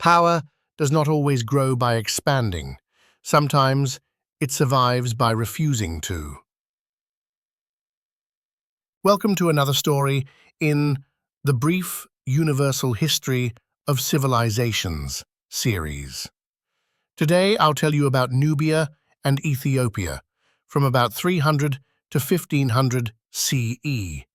Power does not always grow by expanding. Sometimes it survives by refusing to. Welcome to another story in the Brief Universal History of Civilizations series. Today I'll tell you about Nubia and Ethiopia from about 300 to 1500 CE,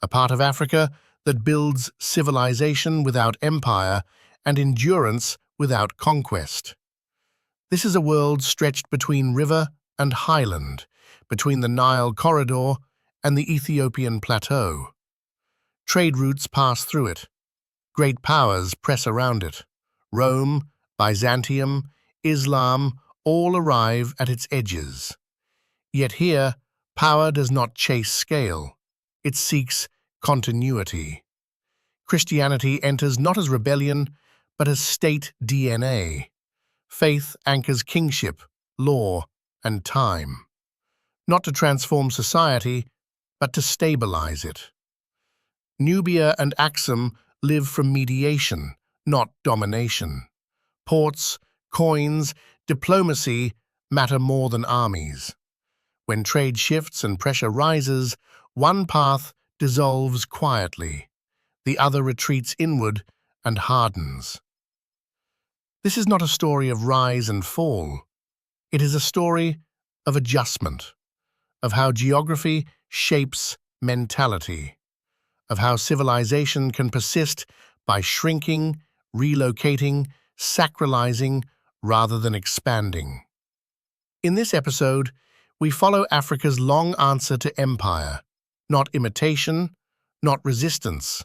a part of Africa that builds civilization without empire and endurance without conquest. This is a world stretched between river and highland, between the Nile corridor and the Ethiopian plateau. Trade routes pass through it. Great powers press around it. Rome, Byzantium, Islam all arrive at its edges. Yet here, power does not chase scale. It seeks continuity. Christianity enters not as rebellion, but as state DNA. Faith anchors kingship, law, and time. Not to transform society, but to stabilize it. Nubia and Axum live from mediation, not domination. Ports, coins, diplomacy matter more than armies. When trade shifts and pressure rises, one path dissolves quietly. The other retreats inward and hardens. This is not a story of rise and fall. It is a story of adjustment, of how geography shapes mentality, of how civilization can persist by shrinking, relocating, sacralizing rather than expanding. In this episode, we follow Africa's long answer to empire, not imitation, not resistance,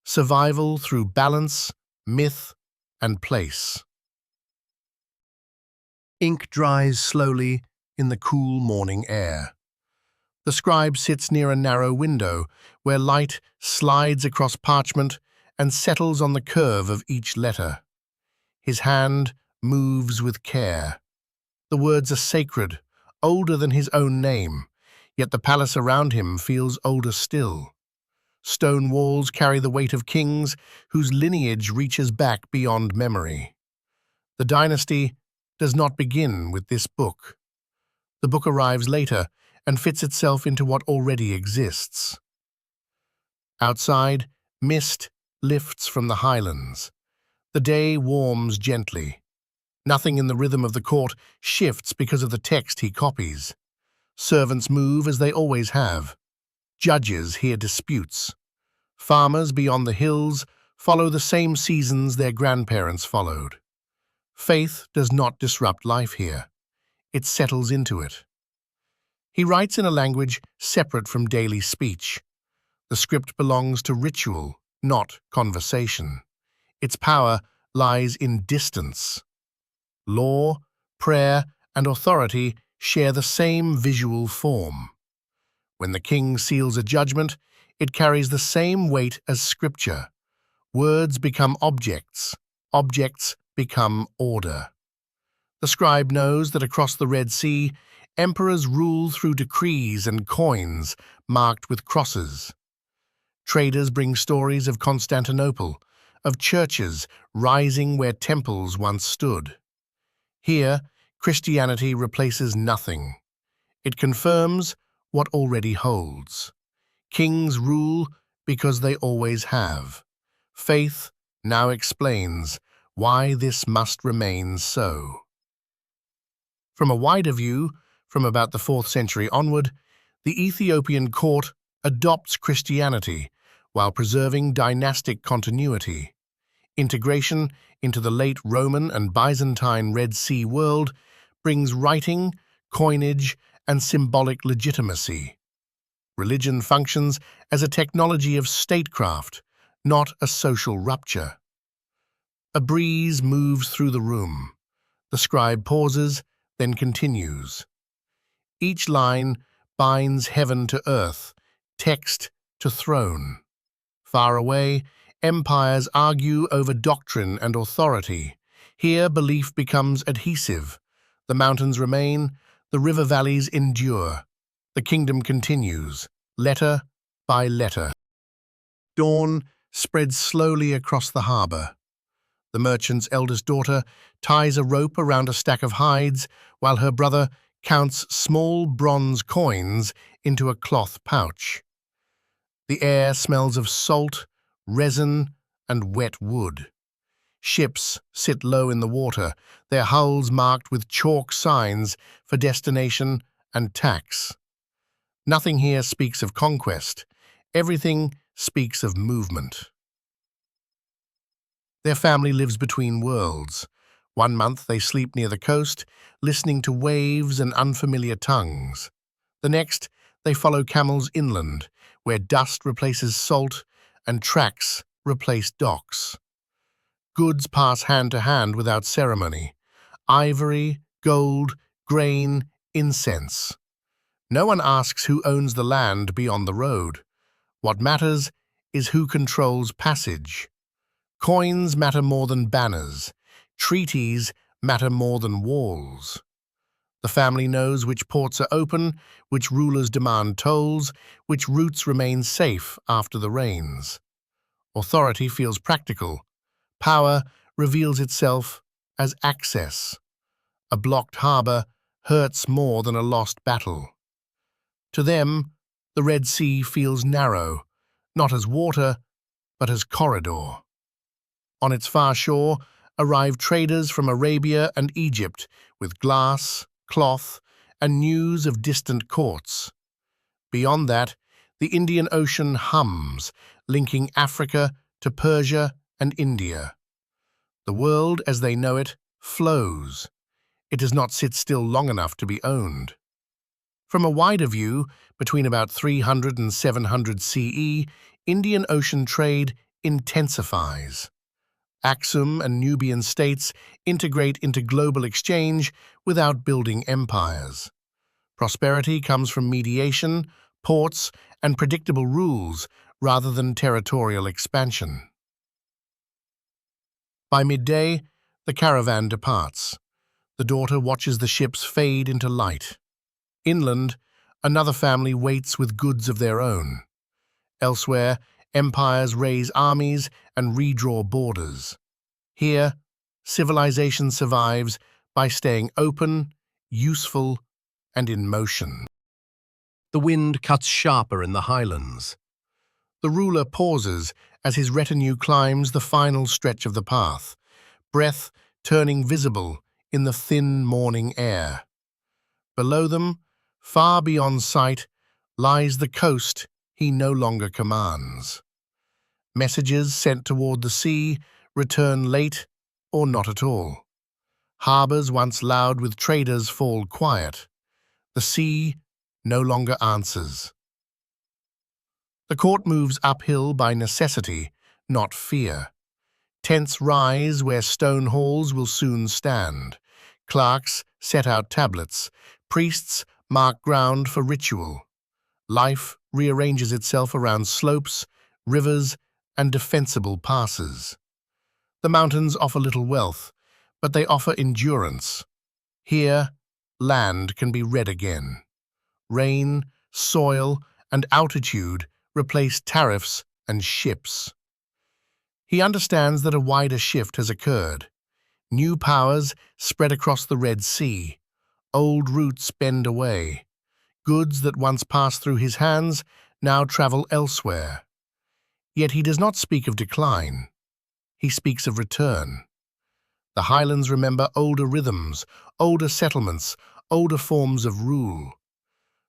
survival through balance, myth, and place. Ink dries slowly in the cool morning air. The scribe sits near a narrow window where light slides across parchment and settles on the curve of each letter. His hand moves with care. The words are sacred, older than his own name, yet the palace around him feels older still. Stone walls carry the weight of kings whose lineage reaches back beyond memory. The dynasty does not begin with this book. The book arrives later and fits itself into what already exists. Outside, mist lifts from the highlands. The day warms gently. Nothing in the rhythm of the court shifts because of the text he copies. Servants move as they always have. Judges hear disputes. Farmers beyond the hills follow the same seasons their grandparents followed. Faith does not disrupt life here. It settles into it. He writes in a language separate from daily speech. The script belongs to ritual, not conversation. Its power lies in distance. Law, prayer, and authority share the same visual form. When the king seals a judgment, it carries the same weight as scripture. Words become objects. Objects become order. The scribe knows that across the Red Sea, emperors rule through decrees and coins marked with crosses. Traders bring stories of Constantinople, of churches rising where temples once stood. Here, Christianity replaces nothing. It confirms what already holds. Kings rule because they always have. Faith now explains why this must remain so. From a wider view, from about the 4th century onward, the Ethiopian court adopts Christianity while preserving dynastic continuity. Integration into the late Roman and Byzantine Red Sea world brings writing, coinage, and symbolic legitimacy. Religion functions as a technology of statecraft, not a social rupture. A breeze moves through the room. The scribe pauses, then continues. Each line binds heaven to earth, text to throne. Far away, empires argue over doctrine and authority. Here, belief becomes adhesive. The mountains remain, the river valleys endure. The kingdom continues, letter by letter. Dawn spreads slowly across the harbor. The merchant's eldest daughter ties a rope around a stack of hides while her brother counts small bronze coins into a cloth pouch. The air smells of salt, resin, and wet wood. Ships sit low in the water, their hulls marked with chalk signs for destination and tax. Nothing here speaks of conquest. Everything speaks of movement. Their family lives between worlds. One month they sleep near the coast, listening to waves and unfamiliar tongues. The next, they follow camels inland, where dust replaces salt and tracks replace docks. Goods pass hand to hand without ceremony. Ivory, gold, grain, incense. No one asks who owns the land beyond the road. What matters is who controls passage. Coins matter more than banners. Treaties matter more than walls. The family knows which ports are open, which rulers demand tolls, which routes remain safe after the rains. Authority feels practical. Power reveals itself as access. A blocked harbour hurts more than a lost battle. To them, the Red Sea feels narrow, not as water, but as corridor. On its far shore arrive traders from Arabia and Egypt with glass, cloth, and news of distant courts. Beyond that, the Indian Ocean hums, linking Africa to Persia and India. The world, as they know it, flows. It does not sit still long enough to be owned. From a wider view, between about 300 and 700 CE, Indian Ocean trade intensifies. Aksum and Nubian states integrate into global exchange without building empires. Prosperity comes from mediation, ports, and predictable rules rather than territorial expansion. By midday, the caravan departs. The daughter watches the ships fade into light. Inland, another family waits with goods of their own. Elsewhere, empires raise armies and redraw borders. Here, civilization survives by staying open, useful, and in motion. The wind cuts sharper in the highlands. The ruler pauses as his retinue climbs the final stretch of the path, breath turning visible in the thin morning air. Below them, far beyond sight, lies the coast he no longer commands. Messages sent toward the sea return late or not at all. Harbours once loud with traders fall quiet. The sea no longer answers. The court moves uphill by necessity, not fear. Tents rise where stone halls will soon stand. Clerks set out tablets. Priests mark ground for ritual. Life rearranges itself around slopes, rivers, and defensible passes. The mountains offer little wealth, but they offer endurance. Here, land can be red again. Rain, soil, and altitude replace tariffs and ships. He understands that a wider shift has occurred. New powers spread across the Red Sea. Old routes bend away. Goods that once passed through his hands now travel elsewhere. Yet he does not speak of decline. He speaks of return. The highlands remember older rhythms, older settlements, older forms of rule.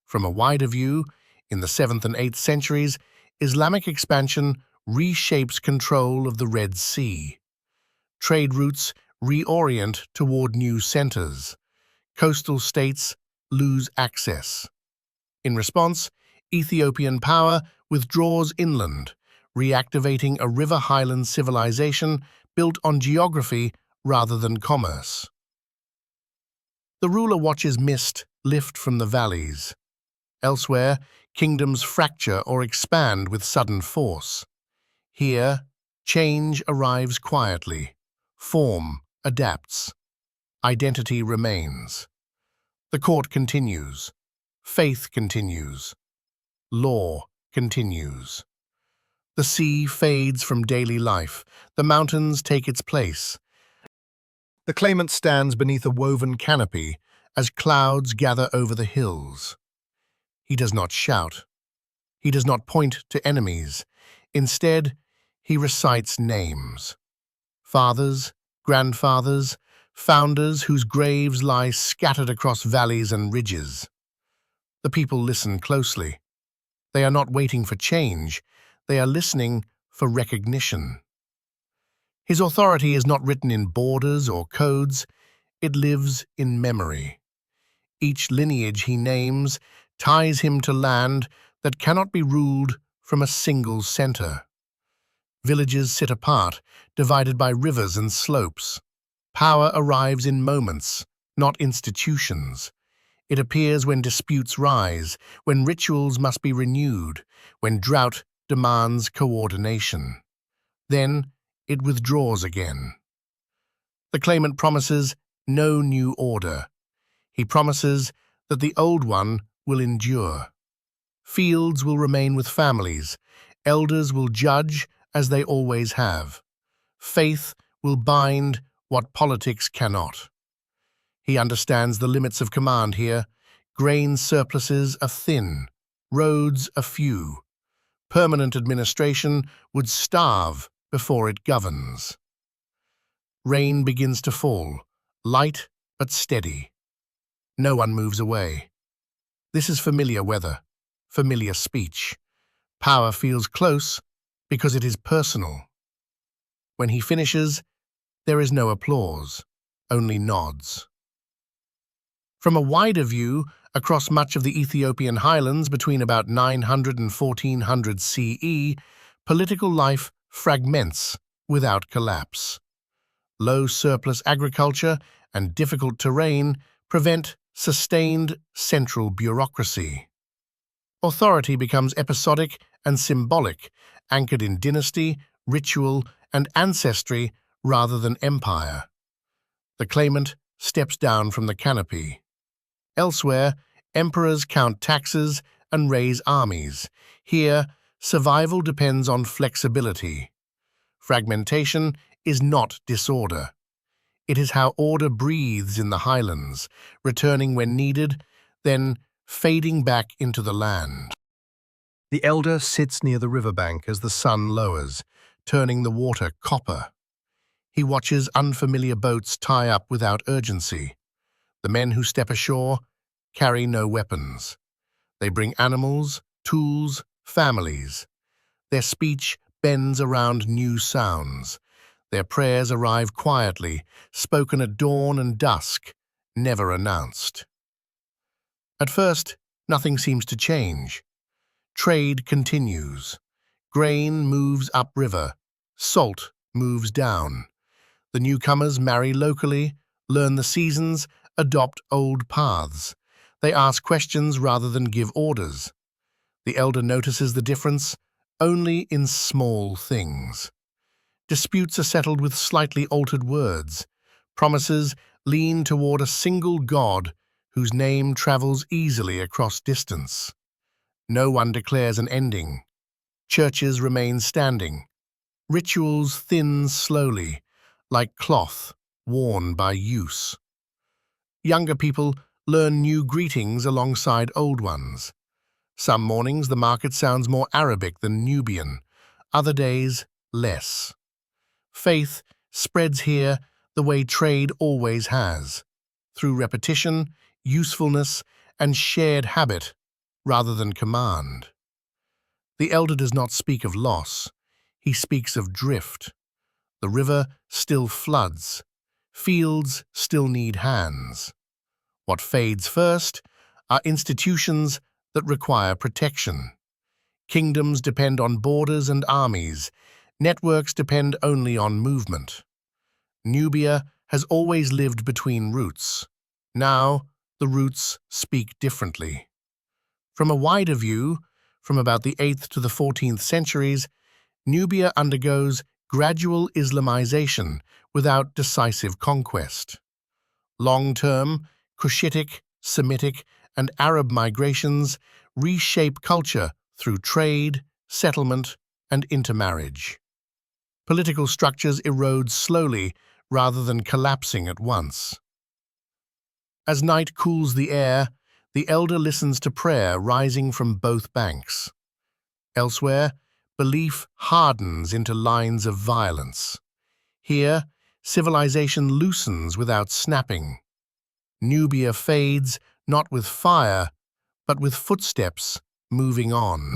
From a wider view, in the 7th and 8th centuries, Islamic expansion reshapes control of the Red Sea. Trade routes reorient toward new centers. Coastal states lose access. In response, Ethiopian power withdraws inland, reactivating a river highland civilization built on geography rather than commerce. The ruler watches mist lift from the valleys. Elsewhere, kingdoms fracture or expand with sudden force. Here, change arrives quietly. Form adapts. Identity remains. The court continues. Faith continues. Law continues. The sea fades from daily life. The mountains take its place. The claimant stands beneath a woven canopy as clouds gather over the hills. He does not shout. He does not point to enemies. Instead, he recites names. Fathers, grandfathers, founders whose graves lie scattered across valleys and ridges. The people listen closely. They are not waiting for change. They are listening for recognition. His authority is not written in borders or codes. It lives in memory. Each lineage he names ties him to land that cannot be ruled from a single center. Villages sit apart, divided by rivers and slopes. Power arrives in moments, not institutions. It appears when disputes rise, when rituals must be renewed, when drought demands coordination. Then it withdraws again. The claimant promises no new order. He promises that the old one will endure. Fields will remain with families. Elders will judge as they always have. Faith will bind what politics cannot. He understands the limits of command here. Grain surpluses are thin, roads are few. Permanent administration would starve before it governs. Rain begins to fall, light but steady. No one moves away. This is familiar weather, familiar speech. Power feels close because it is personal. When he finishes, there is no applause, only nods. From a wider view, across much of the Ethiopian highlands between about 900 and 1400 CE, political life fragments without collapse. Low surplus agriculture and difficult terrain prevent sustained central bureaucracy. Authority becomes episodic and symbolic, anchored in dynasty, ritual, and ancestry rather than empire. The claimant steps down from the canopy. Elsewhere, emperors count taxes and raise armies. Here, survival depends on flexibility. Fragmentation is not disorder. It is how order breathes in the highlands, returning when needed, then fading back into the land. The elder sits near the riverbank as the sun lowers, turning the water copper. He watches unfamiliar boats tie up without urgency. The men who step ashore carry no weapons. They bring animals, tools, families. Their speech bends around new sounds. Their prayers arrive quietly, spoken at dawn and dusk, never announced. At first, nothing seems to change. Trade continues. Grain moves upriver. Salt moves down. The newcomers marry locally, learn the seasons, adopt old paths. They ask questions rather than give orders. The elder notices the difference only in small things. Disputes are settled with slightly altered words. Promises lean toward a single god whose name travels easily across distance. No one declares an ending. Churches remain standing. Rituals thin slowly, like cloth worn by use. Younger people learn new greetings alongside old ones. Some mornings the market sounds more Arabic than Nubian, other days less. Faith spreads here the way trade always has, through repetition, usefulness, and shared habit rather than command. The elder does not speak of loss, he speaks of drift. The river still floods, fields still need hands. What fades first are institutions that require protection. Kingdoms depend on borders and armies. Networks depend only on movement. Nubia has always lived between roots. Now, the roots speak differently. From a wider view, from about the 8th to the 14th centuries, Nubia undergoes gradual Islamization without decisive conquest. Long-term, Cushitic, Semitic, and Arab migrations reshape culture through trade, settlement, and intermarriage. Political structures erode slowly rather than collapsing at once. As night cools the air, the elder listens to prayer rising from both banks. Elsewhere, belief hardens into lines of violence. Here, civilization loosens without snapping. Nubia fades not with fire, but with footsteps moving on.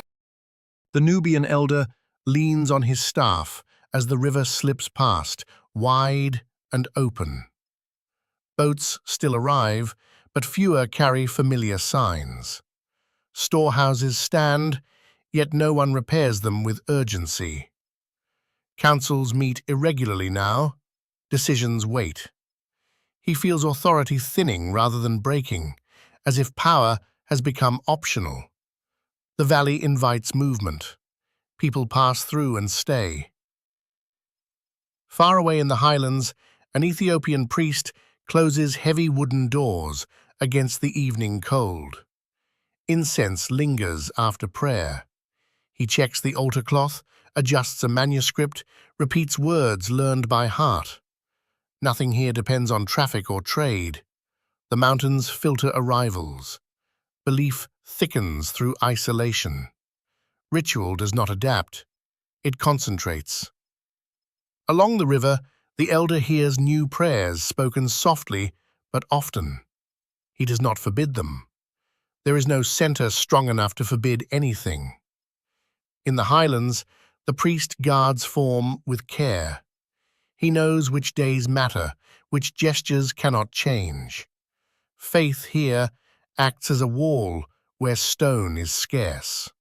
The Nubian elder leans on his staff as the river slips past, wide and open. Boats still arrive, but fewer carry familiar signs. Storehouses stand, yet no one repairs them with urgency. Councils meet irregularly now, decisions wait. He feels authority thinning rather than breaking, as if power has become optional. The valley invites movement. People pass through and stay. Far away in the highlands, an Ethiopian priest closes heavy wooden doors against the evening cold. Incense lingers after prayer. He checks the altar cloth, adjusts a manuscript, repeats words learned by heart. Nothing here depends on traffic or trade. The mountains filter arrivals. Belief thickens through isolation. Ritual does not adapt. It concentrates. Along the river, the elder hears new prayers spoken softly but often. He does not forbid them. There is no center strong enough to forbid anything. In the highlands, the priest guards form with care. He knows which days matter, which gestures cannot change. Faith here acts as a wall where stone is scarce.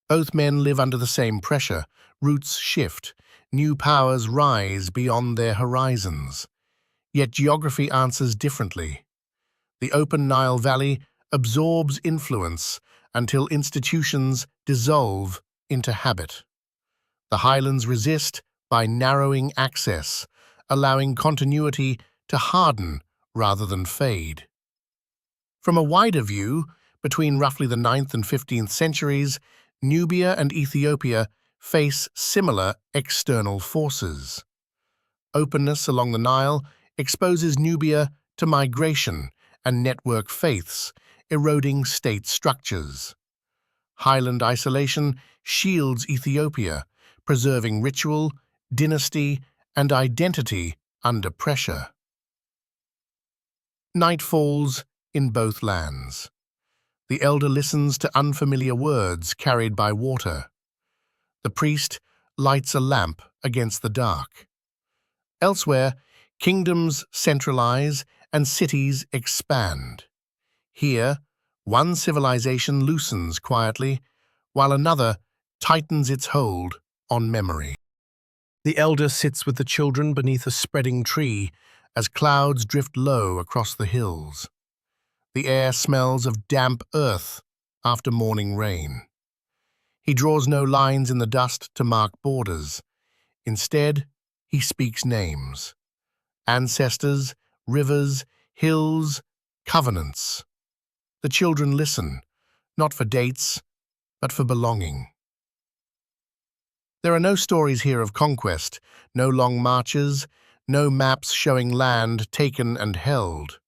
Both men live under the same pressure. Roots shift. New powers rise beyond their horizons. Yet geography answers differently. The open Nile Valley absorbs influence until institutions dissolve into habit. The highlands resist by narrowing access, allowing continuity to harden rather than fade. From a wider view, between roughly the 9th and 15th centuries, Nubia and Ethiopia face similar external forces. Openness along the Nile exposes Nubia to migration and network faiths, eroding state structures. Highland isolation shields Ethiopia, preserving ritual, dynasty, and identity under pressure. Night falls in both lands. The elder listens to unfamiliar words carried by water. The priest lights a lamp against the dark. Elsewhere, kingdoms centralize and cities expand. Here, one civilization loosens quietly, while another tightens its hold on memory. The elder sits with the children beneath a spreading tree as clouds drift low across the hills. The air smells of damp earth after morning rain. He draws no lines in the dust to mark borders. Instead, he speaks names. Ancestors, rivers, hills, covenants. The children listen, not for dates, but for belonging. There are no stories here of conquest, no long marches, no maps showing land taken and held.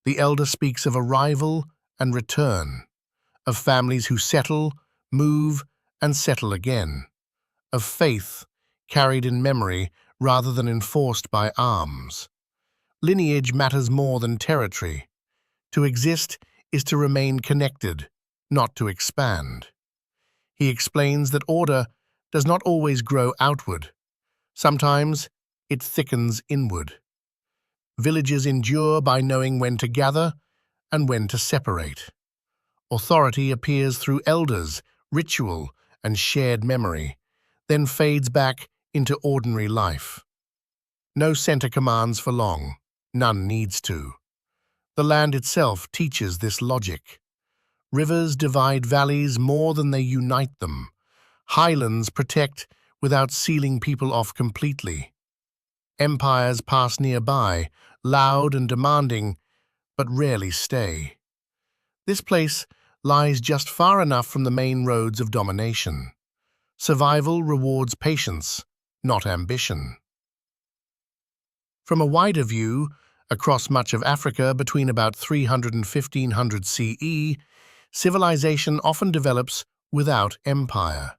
The elder speaks of arrival and return, of families who settle, move, and settle again, of faith carried in memory rather than enforced by arms. Lineage matters more than territory. To exist is to remain connected, not to expand. He explains that order does not always grow outward. Sometimes it thickens inward. Villages endure by knowing when to gather and when to separate. Authority appears through elders, ritual, and shared memory, then fades back into ordinary life. No center commands for long, none needs to. The land itself teaches this logic. Rivers divide valleys more than they unite them. Highlands protect without sealing people off completely. Empires pass nearby, loud and demanding, but rarely stay. This place lies just far enough from the main roads of domination. Survival rewards patience, not ambition. From a wider view, across much of Africa between about 300 and 1500 CE, civilization often develops without empire.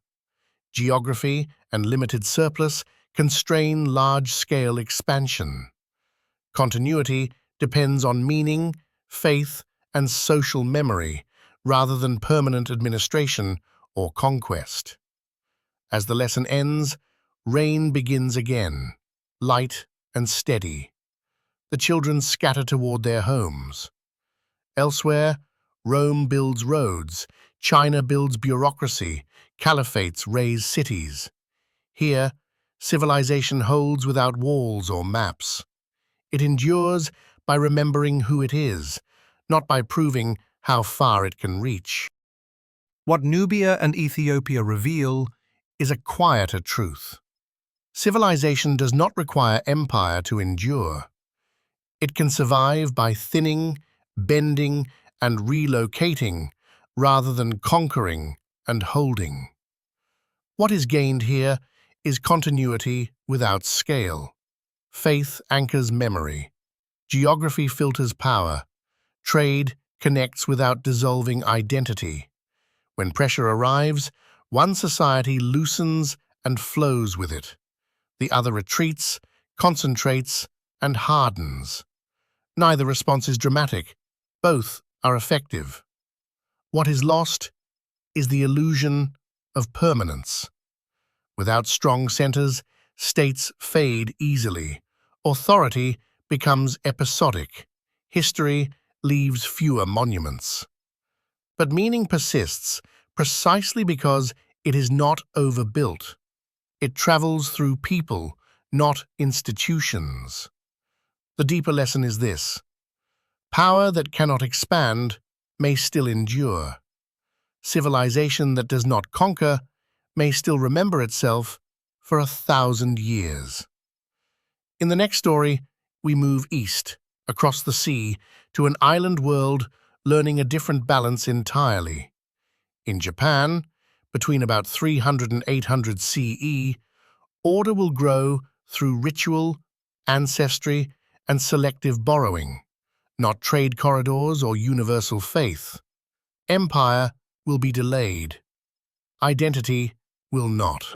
Geography and limited surplus constrain large-scale expansion. Continuity depends on meaning, faith, and social memory, rather than permanent administration or conquest. As the lesson ends, rain begins again, light and steady. The children scatter toward their homes. Elsewhere, Rome builds roads, China builds bureaucracy, caliphates raise cities. Here, civilization holds without walls or maps. It endures by remembering who it is, not by proving how far it can reach. What Nubia and Ethiopia reveal is a quieter truth. Civilization does not require empire to endure. It can survive by thinning, bending, and relocating, rather than conquering and holding. What is gained here is continuity without scale. Faith anchors memory. Geography filters power. Trade connects without dissolving identity. When pressure arrives, one society loosens and flows with it. The other retreats, concentrates, and hardens. Neither response is dramatic. Both are effective. What is lost is the illusion of permanence. Without strong centers, states fade easily. Authority becomes episodic. History leaves fewer monuments. But meaning persists precisely because it is not overbuilt. It travels through people, not institutions. The deeper lesson is this: power that cannot expand may still endure. Civilization that does not conquer may still remember itself for 1,000 years. In the next story, we move east, across the sea, to an island world learning a different balance entirely. In Japan, between about 300 and 800 CE, order will grow through ritual, ancestry, and selective borrowing, not trade corridors or universal faith. Empire will be delayed. Identity will not.